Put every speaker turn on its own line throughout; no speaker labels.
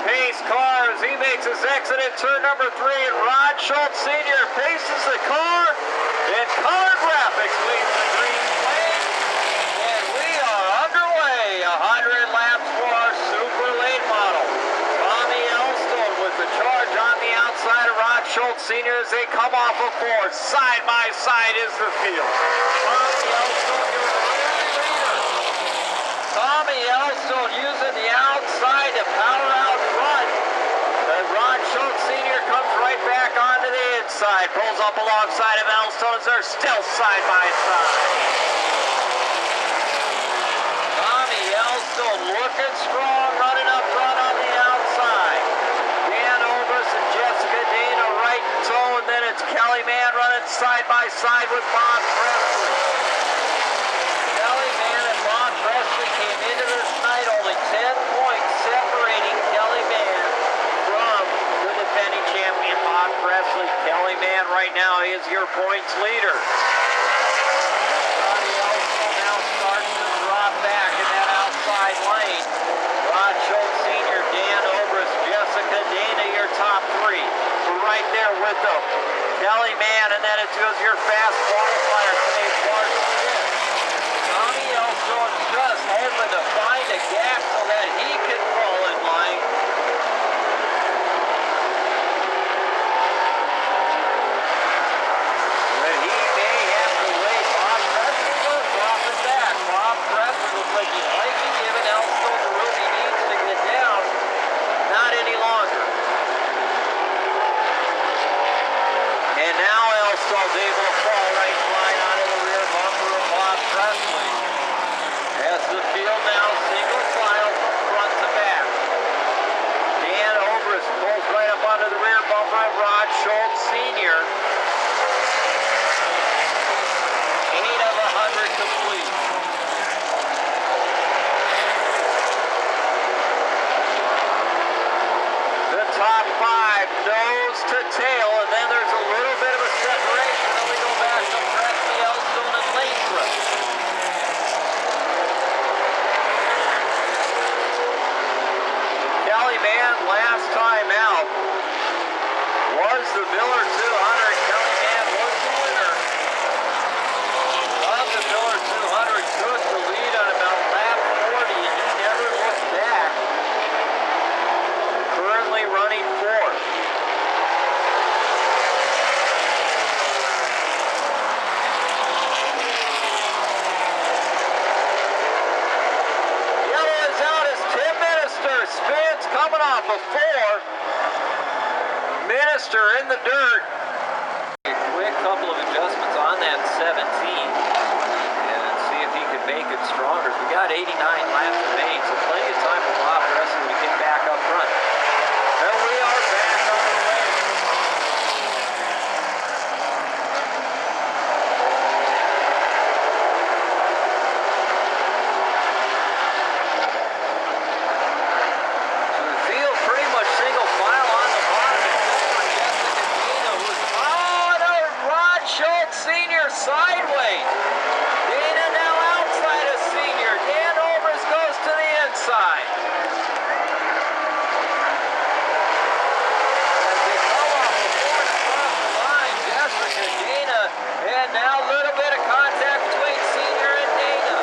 pace car as he makes his exit at turn number 3, and Rod Schultz Sr. paces the car, and color graphics leads the green flag, and we are underway. 100 laps for our super late model. Tommy Elstone with the charge on the outside of Rod Schultz Sr. as they come off of 4. Side by side is the field. Tommy Elstone, your rear leader. Tommy Elstone using the outside to power out front. But Rod Schultz Sr. comes right back onto the inside. Pulls up alongside of Elstone as they're still side by side. Tommy Elstone looking strong, running up front on the outside. Dan Obrus and Jessica Dana right in tow, and then it's Kelly Mann running side by side with Bob Presley. Kelly Mann and Bob Presley came into this night only 10 points separating Kelly Mann from the defending champion Bob Presley. Kelly Mann right now is your points leader. Tommy Elstone now starts to drop back in that outside lane. Rod Schultz Sr., Dan Obrus, Jessica Dana, your top 3. Right there with them. Kelly Mann, and then it goes your fast qualifier today, Bart Smith. Tommy Elstone just hoping to find a gap so that he can fall in line. But he may have to wait. Bob Presley will drop it back. Bob Presley looks like he might be giving Elstone the room he needs to get down. Not any longer. And now Elstone's able to fall right in line onto the rear bumper of Bob Presley. As the field now single file from front to back. Dan Obrus pulls right up onto the rear bumper of Rod Schultz Sr. 8 of 100 complete. The top 5 nose to tail, and then there's a little bit of a separation. Then we go back to Presley, Elstone, and Lathrop. Kelly Mann last time out was the Miller 200. Kelly Mann was the winner of the Miller 200. Took the lead on about lap 40, and he never looked back. Currently running 4th. Yellow is out as Tim Minister spins coming off of 4. Minister in the dirt. A quick couple of adjustments on that 17 and see if he can make it stronger. We got 89 laps remaining, so plenty of time for Bob Presley to get back up front. And we are back on the way. So the field pretty much single file on the bottom except for Jessica Dana, who's another Rod Schultz Sr. sideways. Dana now outside of Senior. Dan Obrus goes to the inside. And now a little bit of contact between Senior and Dana.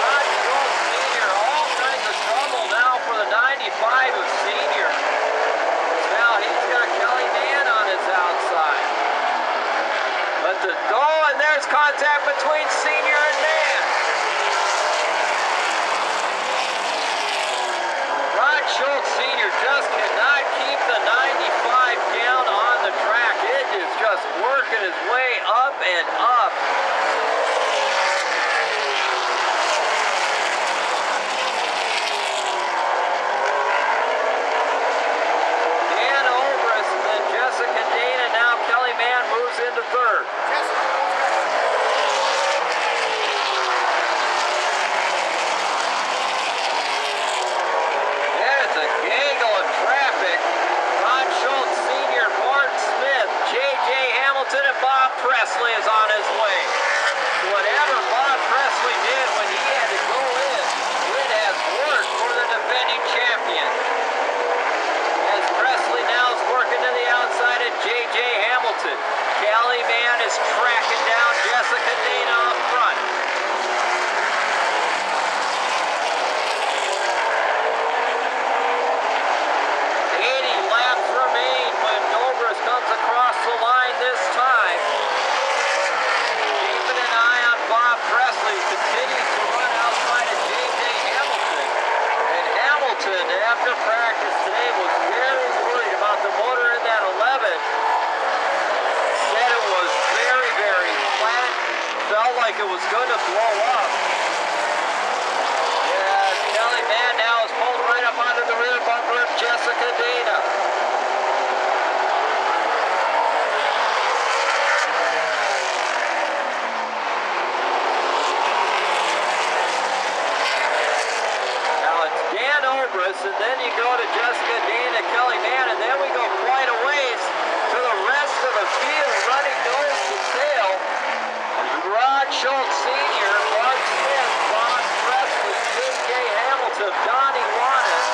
Rod Schultz Sr., all kinds of trouble now for the 95 of Senior. Now he's got Kelly Mann on his outside. And there's contact between Senior and Mann. Rod Schultz Sr. just cannot keep the 95 down on the track. It is just working its way up and up. Dan Obrus and then Jessica Dana. Now Kelly Mann moves into 3rd. Presley is on his way. it was going to blow up. Yeah, Kelly Mann now is pulled right up onto the rear bumper of Jessica Dana. And then you go to Jessica Dana, Kelly Mann, and then we go quite a ways to the rest of the field running nose to tail. Rod Schultz Sr., Bart Smith, Bob Presley, J.J. Hamilton, Donnie Wannis,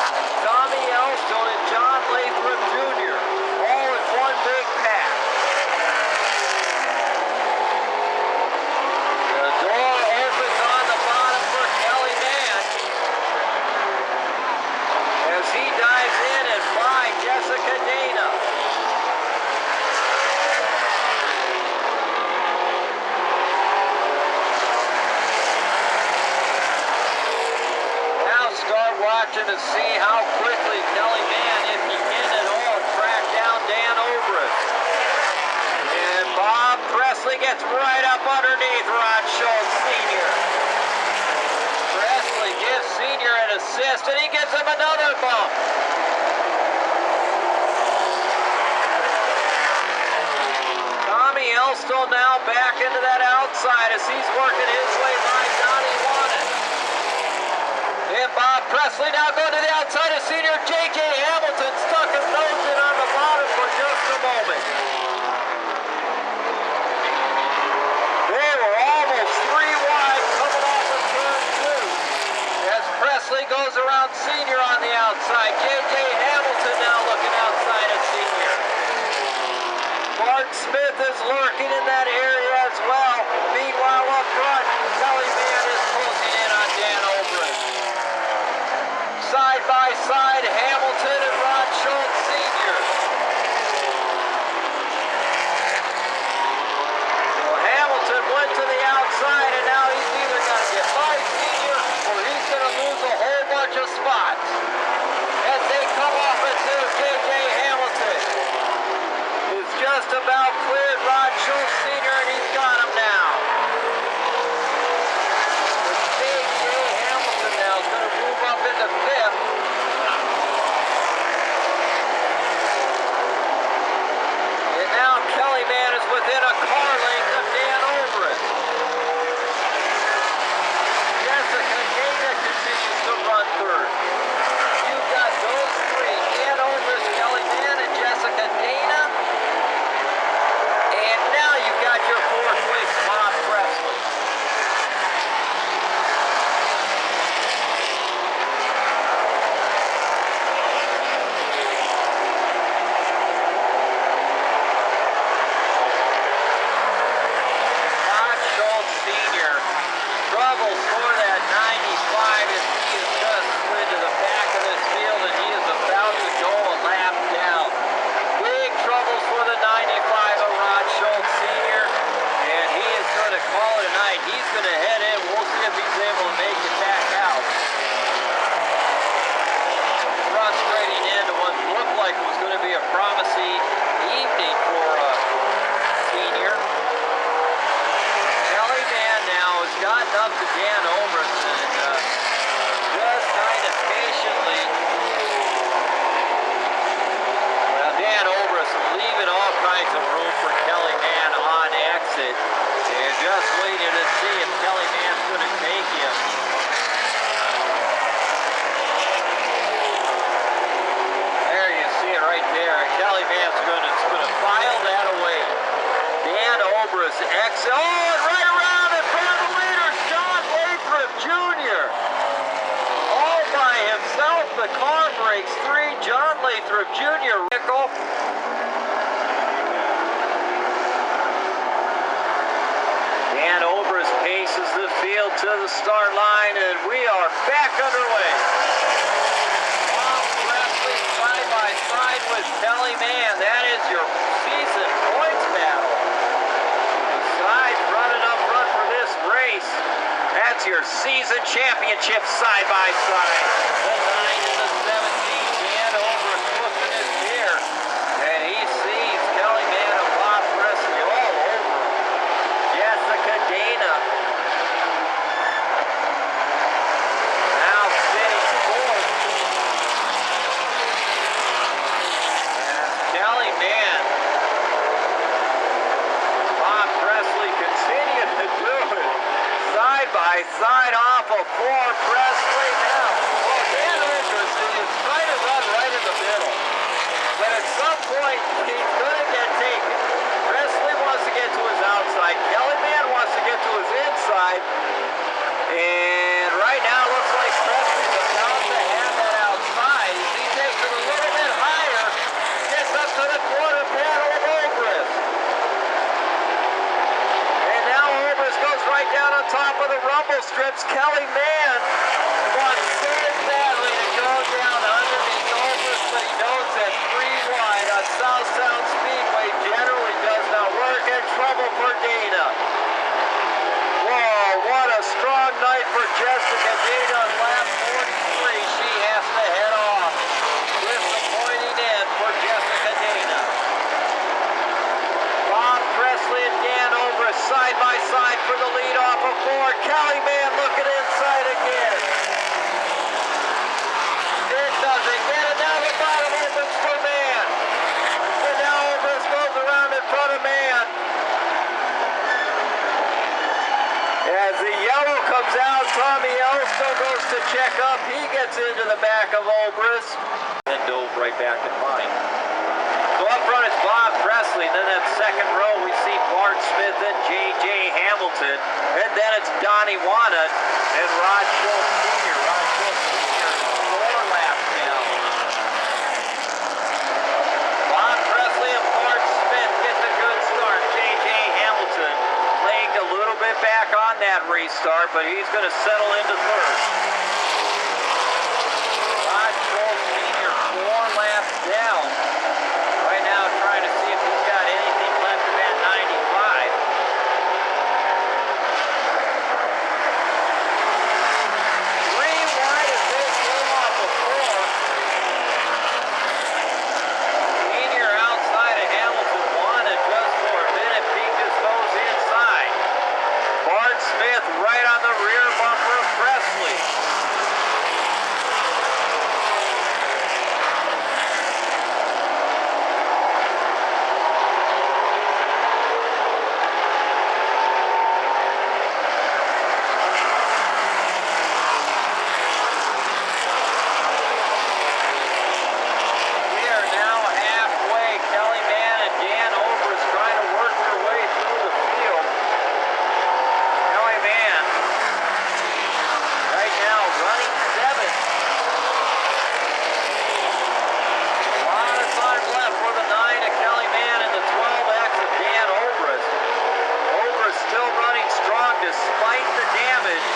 Tommy Elstone, and John Lathrop Jr. all in one big pack. The door opens on the bottom for Kelly Mann as he dives in and by Jessica Dana. Now start watching to see how quickly Kelly Mann, if he can at all, track down Dan Obrist. And Bob Presley gets right up underneath Rod Schultz Sr. Presley gives Sr. an assist, and he gives him another bump. Tommy Elstone now back into that outside as he's working his way by Donnie Wannis. And Bob Presley now going to the outside of Sr. J.J. Hamilton stuck his nose in on the bottom for just a moment. They were almost 3 wide coming off of turn 2. As Presley goes around Sr. on the outside. J.J. Hamilton now looking outside of Sr. Bart Smith is lurking in that area as well. Meanwhile, up front, Kelly Mann is closing in on Dan Obrist. Side by side, Hamilton and Rod Schultz Sr. Well, Hamilton went to the outside, and now he's either going to get by Sr. or he's going to lose a whole bunch of spots. As they come off into J.J. Hamilton. It's just about cleared Rod Schultz Sr. and he's got him now. J.J. Hamilton now is going to move up into 5th. And now Kelly Mann is within a car length of Dan Obrist. Jessica Dana continues to run 3rd. You've got those 3, Dan Obrist, Kelly Mann, and Jessica Dana. And now you've got your 4th place, Bob Presley. Rod Schultz Sr. struggles for that 95 as he is just slid to the back of this field and he is about to go a lap down. Big troubles for the 95 of Rod Schultz Sr. And he is going to call it a night. He's going to head in. We'll see if he's able to make it back out. Frustrating end to what looked like it was going to be a promising evening for Sr. Kelly Mann now has gotten up to Dan Obrist and just kind of patiently. Well, Dan Obrist leaving all kinds of room for Kelly Mann on exit. And just waiting to see if Kelly Mann's going to take him. There you see it right there. Kelly Mann's going to file that away. Dan Obrist exit. Oh, and right around in front of the leader, John Lathrop Jr. All by himself, the car breaks 3. John Lathrop Jr. Dan Obrist paces the field to the start line, and we are back underway. Bob Presley side by side with Kelly Mann. That is your season points battle. Besides running up front for this race, that's your season championship side by side. The 9 and the 17, Dan Obrist pushing his gear, and he sees Kelly Mann and Bob Presley all over him. Jessica Dana by side off of 4 Presley now. Well, Dan Obrist is trying to run right in the middle. But at some point, he's going to get taken. Presley wants to get to his outside. Kellyman wants to get to his inside. And right now, it looks like Presley's about to have that outside. As he takes it a little bit higher, gets up to the quarter panel of Obrist. And now Obrist goes right down on top of the rumble strips. Kellyman wants so badly to go down underneath Obrist, but he knows that 3 wide on South Sound Speedway generally does not work, and trouble for Dana. Whoa, what a strong night for Jessica Dana on lap 43. She has to head off. Disappointing end for Jessica Dana. Bob Presley and Dan Obrist side by side for the lead off of 4. Kellyman looking inside again. It doesn't get it. Now the bottom opens for Man. And now Obrist goes around in front of Man. As the yellow comes out, Tommy Yellowstone goes to check up. He gets into the back of Obrist and dove right back in line. So up front it's Bob Presley. Then that second row we see Bart Smith and J.J. Hamilton. And then it's Donnie Wannett and Rod Schultz Sr. Rod Schultz Sr. 4 laps down. Bob Presley and Bart Smith get the good start. J.J. Hamilton lagged a little bit back on that restart, but he's going to settle into third. Rod Schultz Sr. 4 laps down. Right now trying to see if he's got anything left of that 95. 3 wide as they came off of 4. Senior outside of Hamilton won it just for a minute. Peakus goes inside. Bart Smith right on the rear bumper of Presley. We are now halfway. Kellyman and Dan Obrist trying to work their way through the field. Kellyman right now running 7th. A lot of time left for the 9 of Kellyman and the 12X of Dan Obrist. Obrist still running strong despite the damage.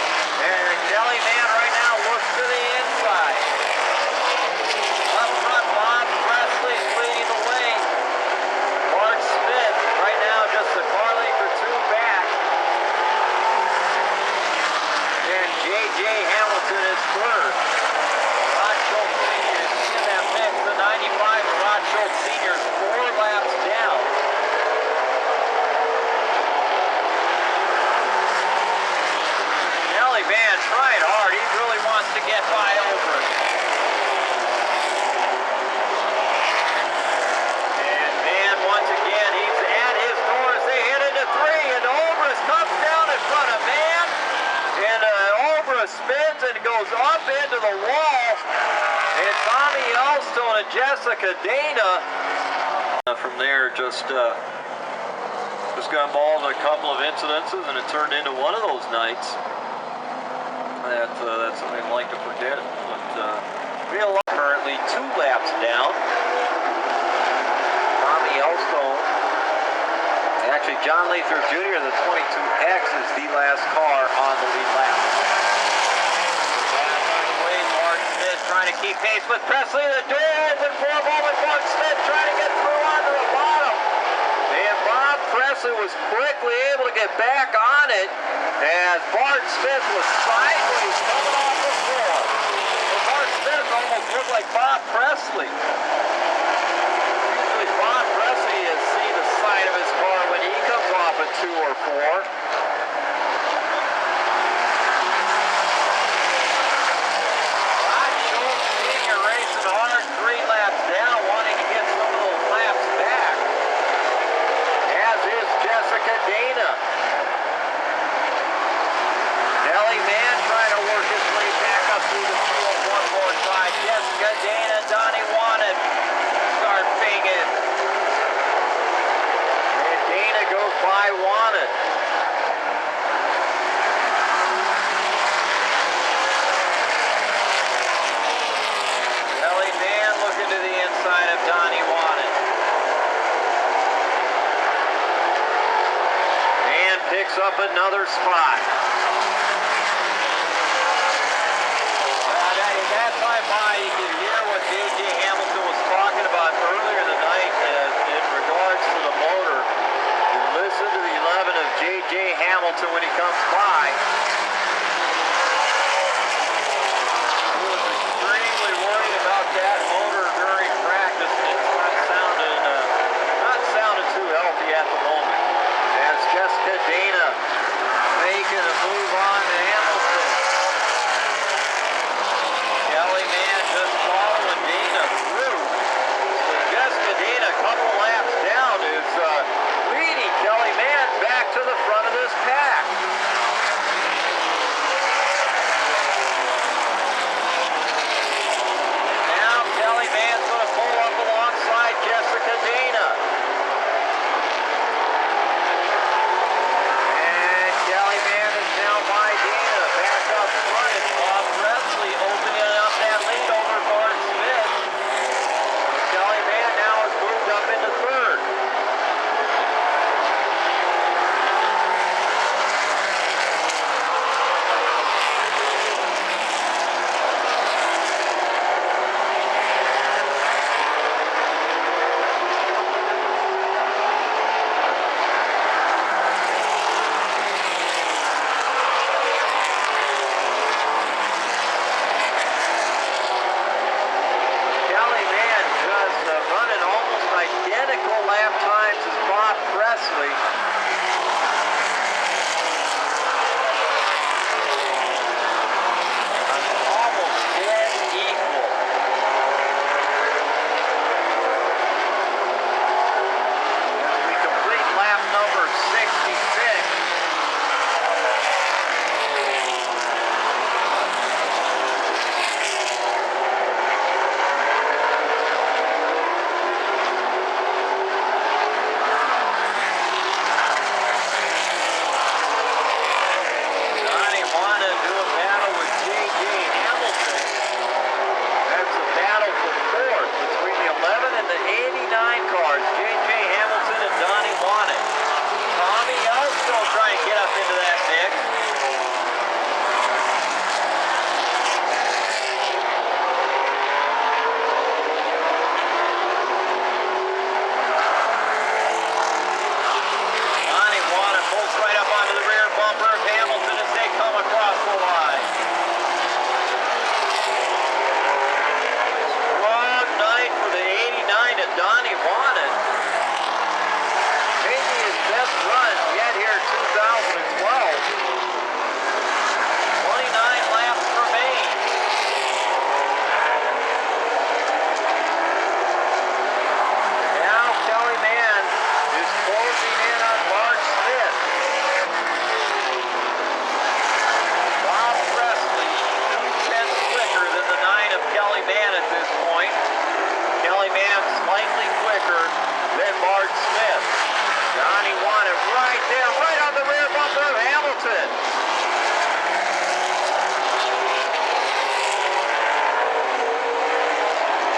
And Kellyman right now looks to the inside. Up front, Bob Presley leading the way. Bart Smith right now just a car length or 2 back. And J.J. Hamilton is third. Rod Schultz Sr. is in that mix. The 95 of Rod Schultz Sr. is 4 laps down. Kellyman trying hard. He really wants to get by Obrist. And Man once again, he's at his door as they hit into 3. And Obrist comes down in front of Man. And Obrist spins and goes up into the wall. And Tommy Yellowstone and Jessica Dana. From there, just got involved in a couple of incidences, and it turned into one of those nights. That's something I'd like to forget. But real currently 2 laps down. Tommy Yellowstone. Actually, John Lathrop Jr., the 22X, is the last car on the lead lap. Bart Smith trying to keep pace with Presley. The door open for a moment. Bart Smith trying to get through onto the bottom. And Bob Presley was quickly able to get back on it as Bart Smith was sideways coming off the floor. And Bart Smith almost looked like Bob Presley. Usually Bob Presley has seen the side of his car when he comes off a 2 or 4. Rod Schultz Sr. racing hard, 3 laps down, wanting to get some of those laps back. As is Jessica Dana. Nellie outside of Donnie Wanted. And picks up another spot. That time by, you can hear what J.J. Hamilton was talking about earlier in the night in regards to the motor. You listen to the 11 of J.J. Hamilton when he comes by. He was extremely worried about that motor during practice. It's not sounding too healthy at the moment. As Jessica Dana making a move on to Hamilton. Kelly Mann just following Dana through. So Jessica Dana, a couple laps down, is leading Kelly Mann back to the front of this pack. Now Kelly Mann's going to pull up alongside Jessica Dana. And Kelly Mann is now by Dana, back up front. It's Bob Presley opening up that lead over Bart Smith. Kelly Mann now has moved up into third. Kelly Mann just running almost identical lap times as Bob Presley. Almost dead equal. As we complete lap number 66. Donnie Wanted do a battle with J.J. Hamilton. That's a battle for fourth between the 11 and the 89 cars. J.J. Hamilton and Donnie Wanted. Tommy Elstone trying to get up into that mix. Donnie Wanted pulls right up onto the rear bumper of Hamilton as they come across the line. Strong night for the 89 at Donnie Wanted. Maybe his best run yet here in 2012. 29 laps remain. Now Kelly Mann is closing in on Bart Smith. Bob Presley, 2/10 quicker than the 9 of Kelly Mann at this point. Kelly Mann slightly quicker than Bart Smith. Donnie Wanted right there, right on the rear bumper of Hamilton.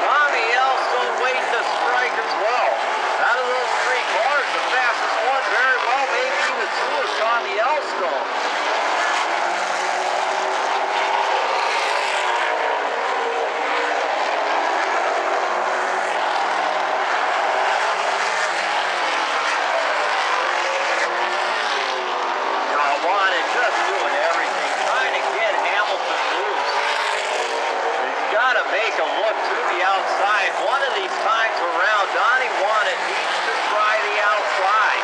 Tommy Elstone waiting to strike as well. Out of those three cars, the fastest one very well, maybe even two, is Tommy Elstone. Wanted just doing everything, trying to get Hamilton loose. He's got to make a look to the outside. One of these times around, Donnie Wanted needs to try the outside.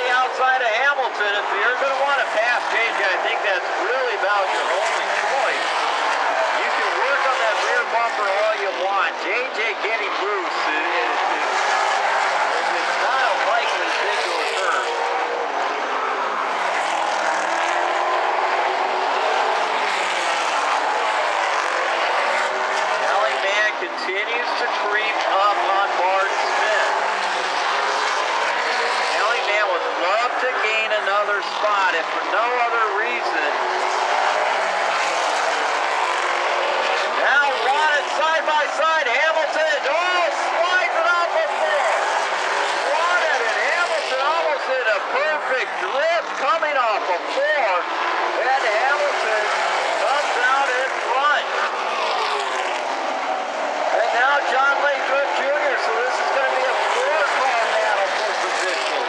Outside of Hamilton, if you're going to want to pass JJ, I think that's really about your only choice. You can work on that rear bumper all you want. JJ getting loose is not a likely thing to occur. another spot, if for no other reason. Now Wanted side by side. Hamilton, slides it off the floor. Wanted and Hamilton almost did a perfect drift coming off the floor. And Hamilton comes out in front. And now John Lathrop Jr., so this is going to be a four-car battle for position.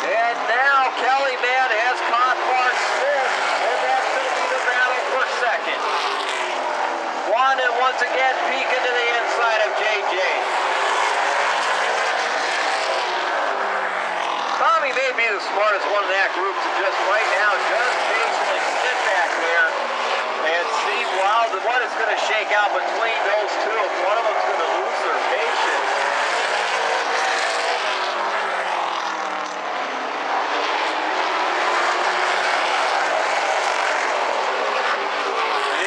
And now Kelly Mann has caught Mark Smith, and that's going to be the battle for second. Wanted once again peeking to the inside of JJ. Tommy may be the smartest one in that group to just right now just patiently sit back there and see what is going to shake out between those two. If one of them's going to lose their patience.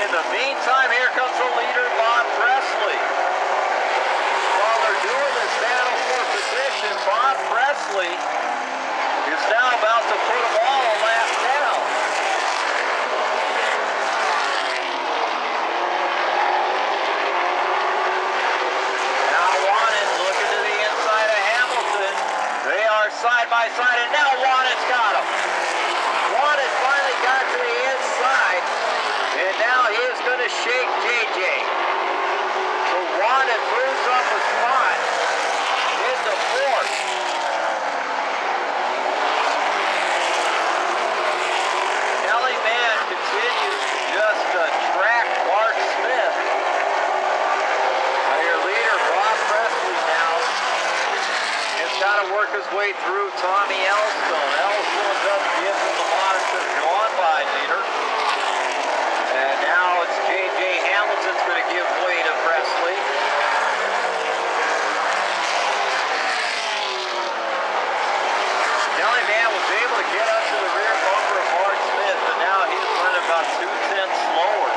In the meantime, here comes the leader, Bob Presley. While they're doing this battle for position, Bob Presley is now about to put them all a lap down. Now Wanted looking to the inside of Hamilton. They are side by side, and now Wanted's got him. Wanted finally got to the inside, and now he is going to shake JJ. So Wanted moves up a spot into fourth. Kelly Mann continues to just track Mark Smith. Now your leader, Bob Presley, now has got to work his way through Tommy Elstone. Elstone doesn't give him the monitor, go on by, leader. And now it's J.J. Hamilton's going to give way to Presley. Kelly Mann was able to get up to the rear bumper of Mark Smith, but now he's running about 2/10 slower.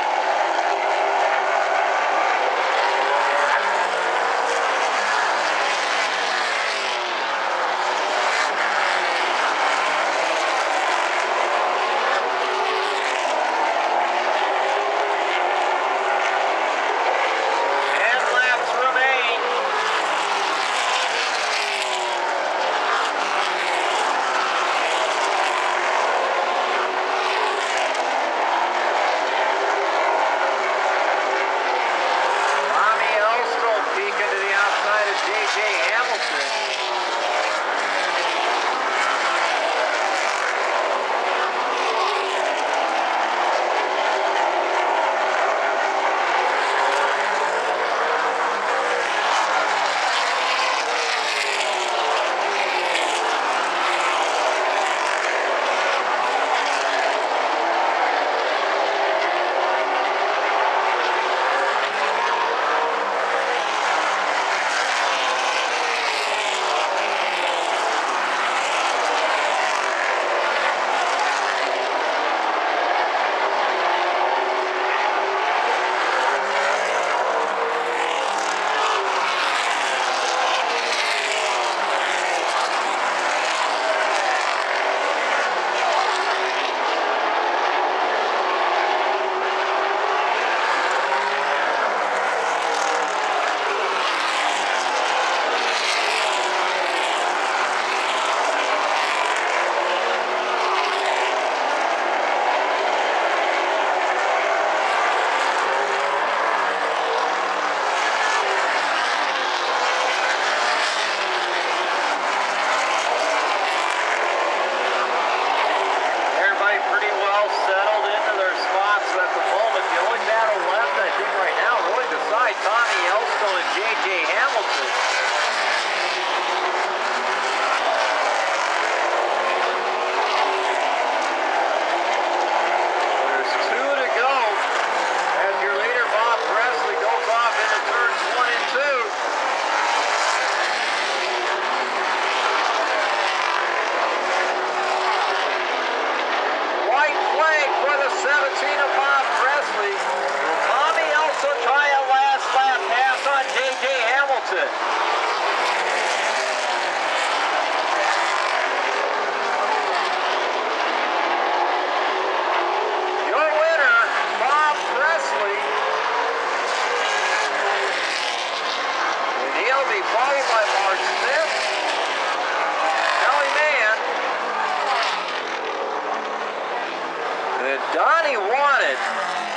And Donnie Warren